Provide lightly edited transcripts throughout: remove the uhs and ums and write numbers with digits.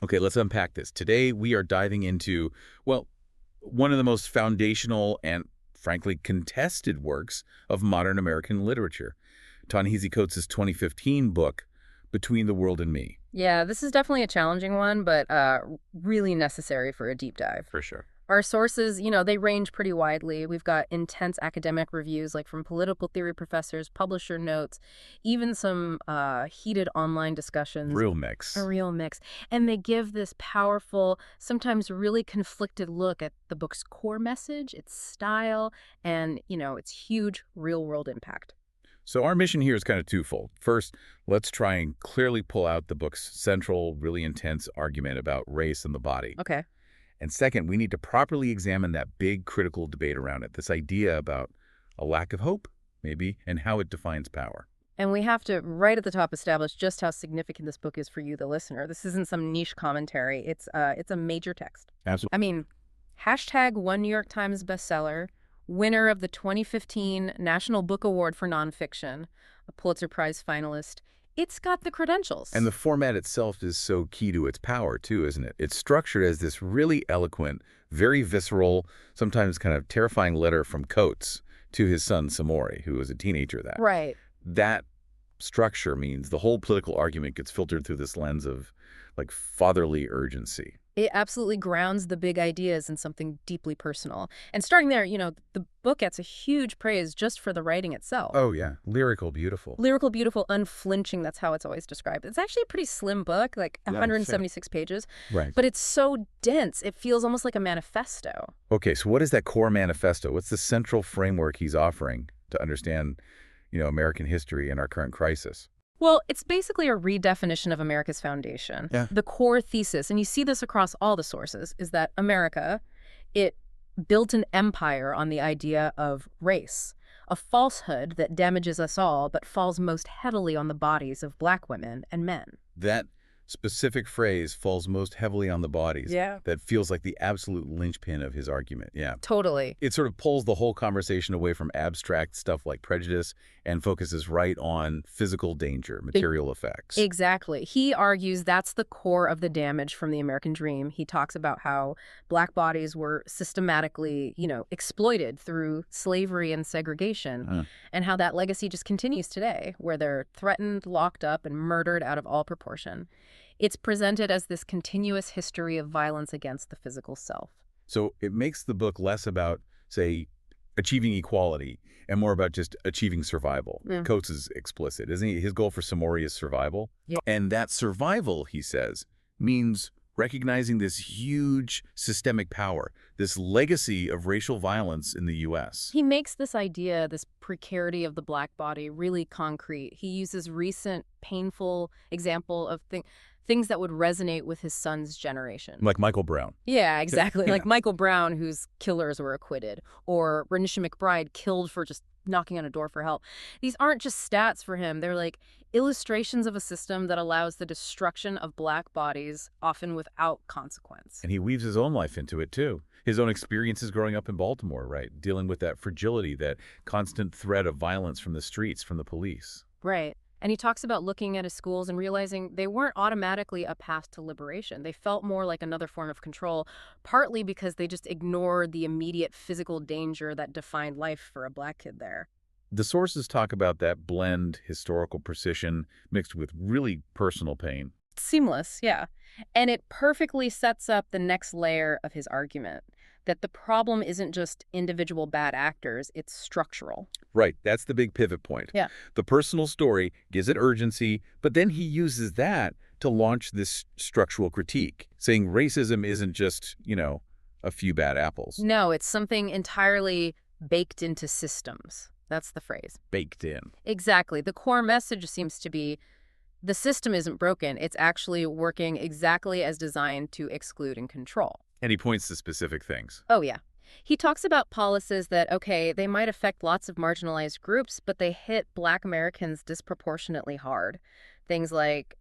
Okay, let's unpack this. Today, we are diving into, well, one of the most foundational and, frankly, contested works of modern American literature. Ta-Nehisi Coates' 2015 book, Between the World and Me. Yeah, this is definitely a challenging one, but really necessary for a deep dive. For sure. Our sources, they range pretty widely. We've got intense academic reviews, like from political theory professors, publisher notes, even some heated online discussions. Real mix. A real mix. And they give this powerful, sometimes really conflicted look at the book's core message, its style, and, its huge real-world impact. So our mission here is kind of twofold. First, let's try and clearly pull out the book's central, really intense argument about race and the body. Okay. And second, we need to properly examine that big critical debate around it, this idea about a lack of hope, maybe, and how it defines power. And we have to, right at the top, establish just how significant this book is for you, the listener. This isn't some niche commentary. It's a major text. Absolutely. I mean, #1 New York Times bestseller, winner of the 2015 National Book Award for Nonfiction, a Pulitzer Prize finalist. It's got the credentials. And the format itself is so key to its power, too, isn't it? It's structured as this really eloquent, very visceral, sometimes kind of terrifying letter from Coates to his son, Samori, who was a teenager then. Right. That structure means the whole political argument gets filtered through this lens of, like, fatherly urgency. It absolutely grounds the big ideas in something deeply personal. And starting there, the book gets a huge praise just for the writing itself. Oh, yeah. Lyrical, beautiful. Lyrical, beautiful, unflinching, that's how it's always described. It's actually a pretty slim book, like 176 pages. Right. But it's so dense, it feels almost like a manifesto. Okay, so what is that core manifesto? What's the central framework he's offering to understand, American history and our current crisis? Well, it's basically a redefinition of America's foundation. Yeah. The core thesis, and you see this across all the sources, is that America, it built an empire on the idea of race, a falsehood that damages us all but falls most heavily on the bodies of Black women and men. That specific phrase falls most heavily on the bodies. Yeah. That feels like the absolute linchpin of his argument. Yeah. Totally. It sort of pulls the whole conversation away from abstract stuff like prejudice and focuses right on physical danger, material effects. Exactly. He argues that's the core of the damage from the American dream. He talks about how Black bodies were systematically, exploited through slavery and segregation, and how that legacy just continues today, where they're threatened, locked up, and murdered out of all proportion. It's presented as this continuous history of violence against the physical self. So it makes the book less about, say, achieving equality and more about just achieving survival. Coates is explicit, isn't he? His goal for Samori is survival. Yeah. And that survival, he says, means recognizing this huge systemic power, this legacy of racial violence in the U.S. He makes this idea, this precarity of the Black body, really concrete. He uses recent, painful example of things that would resonate with his son's generation. Like Michael Brown. Yeah, exactly. Yeah. Like Michael Brown, whose killers were acquitted, or Renisha McBride killed for just knocking on a door for help. These aren't just stats for him. They're like illustrations of a system that allows the destruction of Black bodies, often without consequence. And he weaves his own life into it, too. His own experiences growing up in Baltimore, right? Dealing with that fragility, that constant threat of violence from the streets, from the police. Right. And he talks about looking at his schools and realizing they weren't automatically a path to liberation. They felt more like another form of control, partly because they just ignored the immediate physical danger that defined life for a Black kid there. The sources talk about that blend, historical precision, mixed with really personal pain. Seamless, yeah. And it perfectly sets up the next layer of his argument, that the problem isn't just individual bad actors, it's structural. Right, that's the big pivot point. Yeah. The personal story gives it urgency, but then he uses that to launch this structural critique, saying racism isn't just, a few bad apples. No, it's something entirely baked into systems. That's the phrase. Baked in. Exactly. The core message seems to be the system isn't broken. It's actually working exactly as designed to exclude and control. And he points to specific things. Oh, yeah. He talks about policies that, okay, they might affect lots of marginalized groups, but they hit Black Americans disproportionately hard. Things like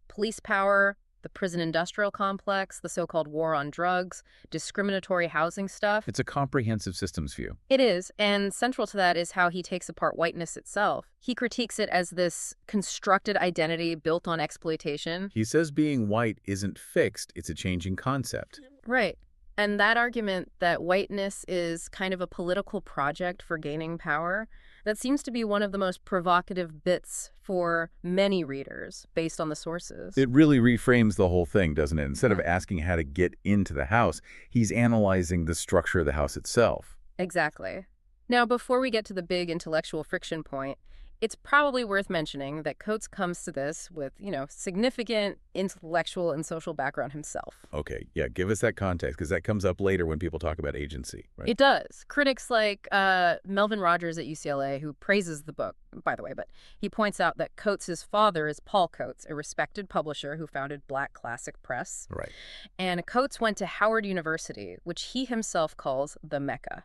police power, the prison industrial complex, the so-called war on drugs, discriminatory housing stuff. It's a comprehensive systems view. It is, and central to that is how he takes apart whiteness itself. He critiques it as this constructed identity built on exploitation. He says being white isn't fixed, it's a changing concept. Right. And that argument that whiteness is kind of a political project for gaining power, that seems to be one of the most provocative bits for many readers based on the sources. It really reframes the whole thing, doesn't it? Instead of asking how to get into the house, he's analyzing the structure of the house itself. Exactly. Now, before we get to the big intellectual friction point, it's probably worth mentioning that Coates comes to this with, significant intellectual and social background himself. Okay, yeah, give us that context, because that comes up later when people talk about agency, right? It does. Critics like Melvin Rogers at UCLA, who praises the book, by the way, but he points out that Coates' father is Paul Coates, a respected publisher who founded Black Classic Press. Right. And Coates went to Howard University, which he himself calls the Mecca.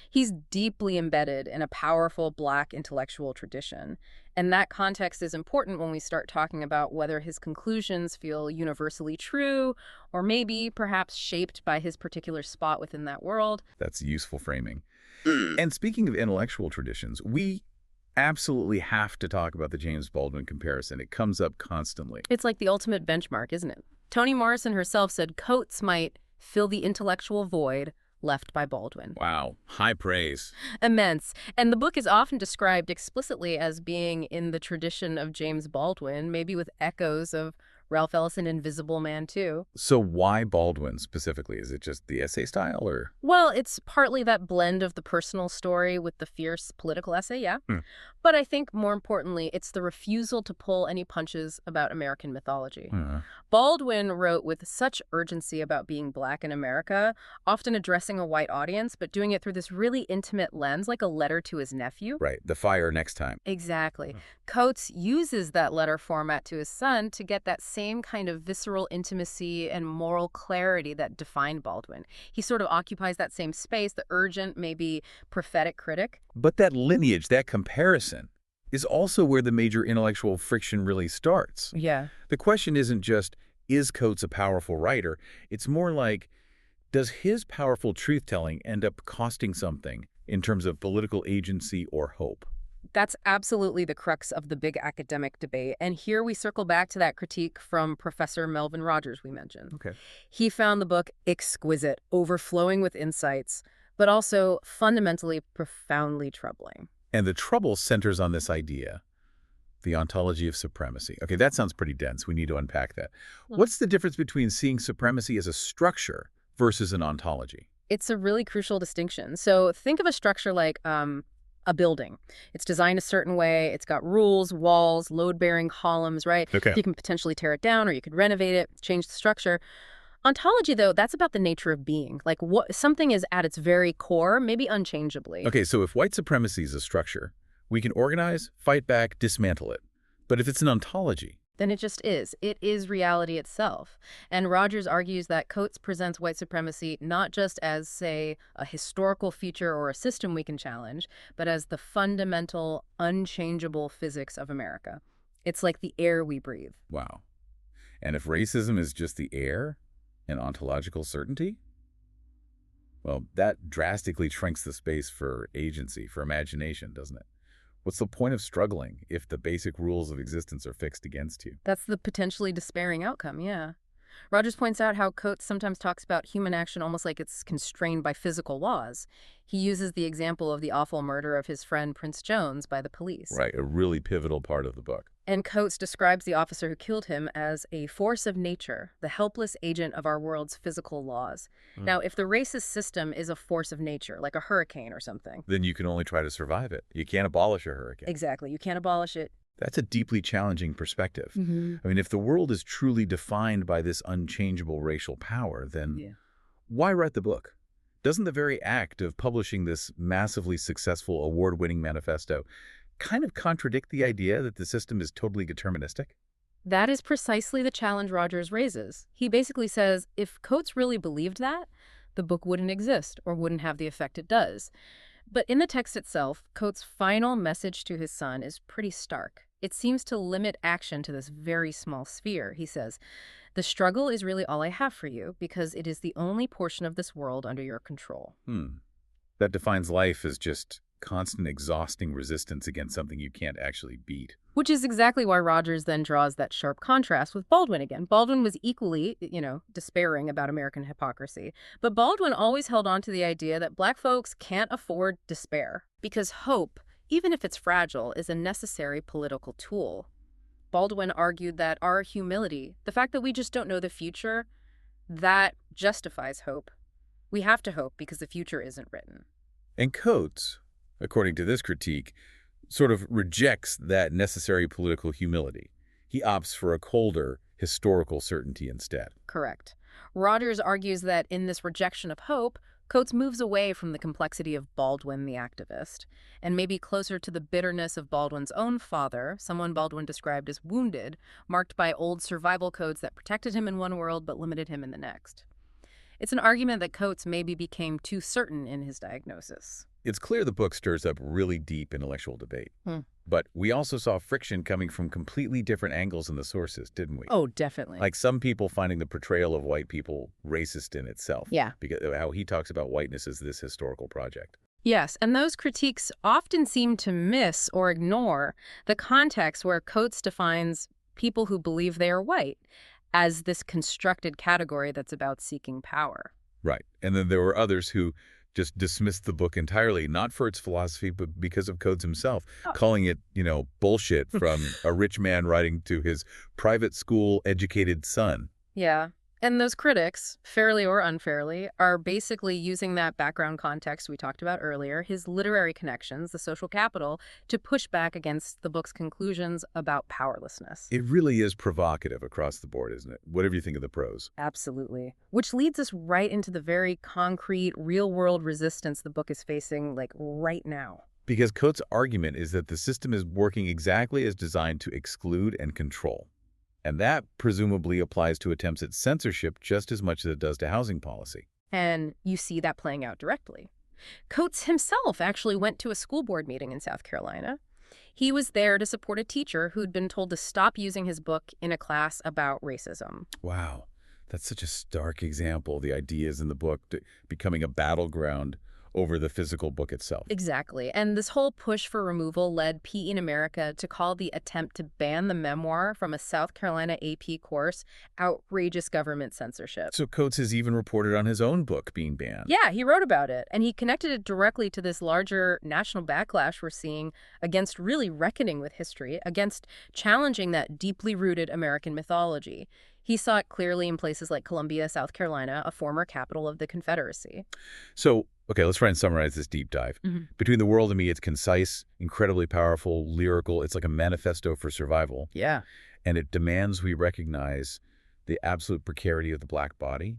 He's deeply embedded in a powerful Black intellectual tradition, and that context is important when we start talking about whether his conclusions feel universally true or maybe perhaps shaped by his particular spot within that world. That's useful framing. And speaking of intellectual traditions, we absolutely have to talk about the James Baldwin comparison. It comes up constantly. It's like the ultimate benchmark, isn't it? Toni Morrison herself said Coates might fill the intellectual void left by Baldwin. Wow, high praise. Immense. And the book is often described explicitly as being in the tradition of James Baldwin, maybe with echoes of Ralph Ellison, Invisible Man, too. So why Baldwin specifically? Is it just the essay style, or? Well, it's partly that blend of the personal story with the fierce political essay, yeah. Hmm. But I think more importantly, it's the refusal to pull any punches about American mythology. Baldwin wrote with such urgency about being Black in America, often addressing a white audience, but doing it through this really intimate lens, like a letter to his nephew. Right, the fire next time. Exactly. Coates uses that letter format to his son to get that same kind of visceral intimacy and moral clarity that defined Baldwin. He sort of occupies that same space, the urgent, maybe prophetic critic. But that lineage, that comparison, is also where the major intellectual friction really starts. Yeah. The question isn't just, is Coates a powerful writer? It's more like, does his powerful truth-telling end up costing something in terms of political agency or hope? That's absolutely the crux of the big academic debate. And here we circle back to that critique from Professor Melvin Rogers we mentioned. Okay. He found the book exquisite, overflowing with insights, but also fundamentally profoundly troubling. And the trouble centers on this idea, the ontology of supremacy. Okay, that sounds pretty dense. We need to unpack that. What's the difference between seeing supremacy as a structure versus an ontology? It's a really crucial distinction. So think of a structure like a building. It's designed a certain way. It's got rules, walls, load-bearing columns, right? Okay. You can potentially tear it down, or you could renovate it, change the structure. Ontology, though, that's about the nature of being. Like what something is at its very core, maybe unchangeably. Okay, so if white supremacy is a structure, we can organize, fight back, dismantle it. But if it's an ontology, then it just is. It is reality itself. And Rogers argues that Coates presents white supremacy not just as, say, a historical feature or a system we can challenge, but as the fundamental, unchangeable physics of America. It's like the air we breathe. wow. And if racism is just the air and ontological certainty, well, that drastically shrinks the space for agency, for imagination, doesn't it? What's the point of struggling if the basic rules of existence are fixed against you? That's the potentially despairing outcome, yeah. Rogers points out how Coates sometimes talks about human action almost like it's constrained by physical laws. He uses the example of the awful murder of his friend Prince Jones by the police. Right, a really pivotal part of the book. And Coates describes the officer who killed him as a force of nature, the helpless agent of our world's physical laws. Now, if the racist system is a force of nature, like a hurricane or something, Then you can only try to survive it. You can't abolish a hurricane. exactly, you can't abolish it. That's a deeply challenging perspective. I mean, if the world is truly defined by this unchangeable racial power, then why write the book? Doesn't the very act of publishing this massively successful award-winning manifesto kind of contradict the idea that the system is totally deterministic? That is precisely the challenge Rogers raises. He basically says if Coates really believed that, the book wouldn't exist or wouldn't have the effect it does. But in the text itself, Coates' final message to his son is pretty stark. It seems to limit action to this very small sphere. He says, The struggle is really all I have for you because it is the only portion of this world under your control. That defines life as just constant, exhausting resistance against something you can't actually beat. Which is exactly why Rogers then draws that sharp contrast with Baldwin again. Baldwin was equally, despairing about American hypocrisy. But Baldwin always held on to the idea that Black folks can't afford despair because hope, even if it's fragile, is a necessary political tool. Baldwin argued that our humility, the fact that we just don't know the future, that justifies hope. We have to hope because the future isn't written. And Coates, according to this critique, sort of rejects that necessary political humility. He opts for a colder, historical certainty instead. Correct. Rogers argues that in this rejection of hope, Coates moves away from the complexity of Baldwin the activist, and maybe closer to the bitterness of Baldwin's own father, someone Baldwin described as wounded, marked by old survival codes that protected him in one world but limited him in the next. It's an argument that Coates maybe became too certain in his diagnosis. It's clear the book stirs up really deep intellectual debate. But we also saw friction coming from completely different angles in the sources, didn't we? Oh, definitely. Like some people finding the portrayal of white people racist in itself. Yeah. Because how he talks about whiteness as this historical project. Yes, and those critiques often seem to miss or ignore the context where Coates defines people who believe they are white as this constructed category that's about seeking power. Right. And then there were others who just dismissed the book entirely, not for its philosophy, but because of Coates himself, calling it, bullshit from a rich man writing to his private school educated son. Yeah. And those critics, fairly or unfairly, are basically using that background context we talked about earlier, his literary connections, the social capital, to push back against the book's conclusions about powerlessness. It really is provocative across the board, isn't it? Whatever you think of the prose. Absolutely. Which leads us right into the very concrete, real-world resistance the book is facing, right now. Because Coates' argument is that the system is working exactly as designed to exclude and control. And that presumably applies to attempts at censorship just as much as it does to housing policy. And you see that playing out directly. Coates himself actually went to a school board meeting in South Carolina. He was there to support a teacher who'd been told to stop using his book in a class about racism. Wow, that's such a stark example, the ideas in the book becoming a battleground over the physical book itself. Exactly. And this whole push for removal led PE in America to call the attempt to ban the memoir from a South Carolina AP course outrageous government censorship. So Coates has even reported on his own book being banned. Yeah, he wrote about it. And he connected it directly to this larger national backlash we're seeing against really reckoning with history, against challenging that deeply rooted American mythology. He saw it clearly in places like Columbia, South Carolina, a former capital of the Confederacy. So, okay, let's try and summarize this deep dive. Between the World and Me, it's concise, incredibly powerful, lyrical. It's like a manifesto for survival. Yeah. And it demands we recognize the absolute precarity of the Black body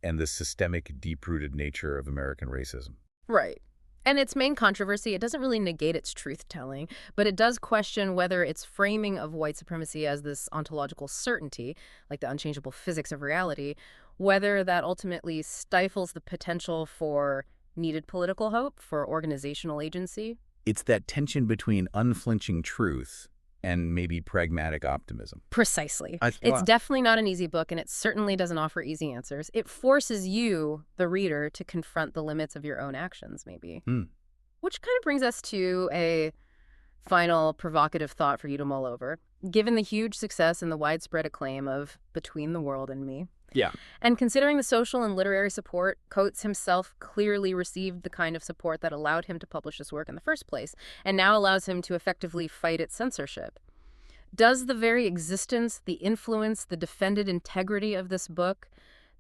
and the systemic, deep-rooted nature of American racism. Right. And its main controversy, it doesn't really negate its truth-telling, but it does question whether its framing of white supremacy as this ontological certainty, like the unchangeable physics of reality, whether that ultimately stifles the potential for needed political hope, for organizational agency. It's that tension between unflinching truth and maybe pragmatic optimism. Precisely. It's definitely not an easy book, and it certainly doesn't offer easy answers. It forces you, the reader, to confront the limits of your own actions, maybe. Which kind of brings us to a final provocative thought for you to mull over. Given the huge success and the widespread acclaim of Between the World and Me, and considering the social and literary support, Coates himself clearly received the kind of support that allowed him to publish this work in the first place, and now allows him to effectively fight its censorship. Does the very existence, the influence, the defended integrity of this book,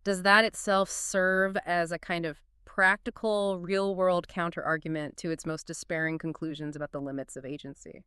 does that itself serve as a kind of practical, real-world counter-argument to its most despairing conclusions about the limits of agency?